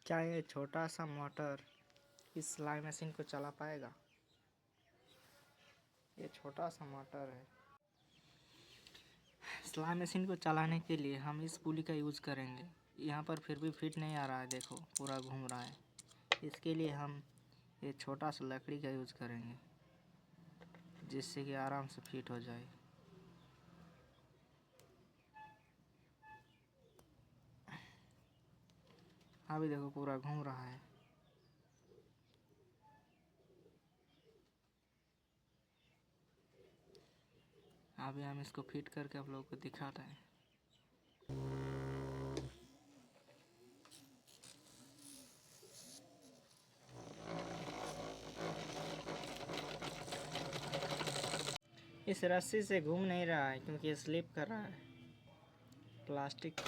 क्या ये छोटा सा मोटर इस सिलाई मशीन को चला पाएगा? ये छोटा सा मोटर है। सिलाई मशीन को चलाने के लिए हम इस पुली का यूज़ करेंगे। यहाँ पर फिर भी फिट नहीं आ रहा है, देखो पूरा घूम रहा है। इसके लिए हम ये छोटा सा लकड़ी का यूज़ करेंगे जिससे कि आराम से फिट हो जाए। अभी देखो पूरा घूम रहा है। अभी हम इसको फिट करके आप लोगों को दिखाते हैं। इस रस्सी से घूम नहीं रहा है क्योंकि ये स्लिप कर रहा है। प्लास्टिक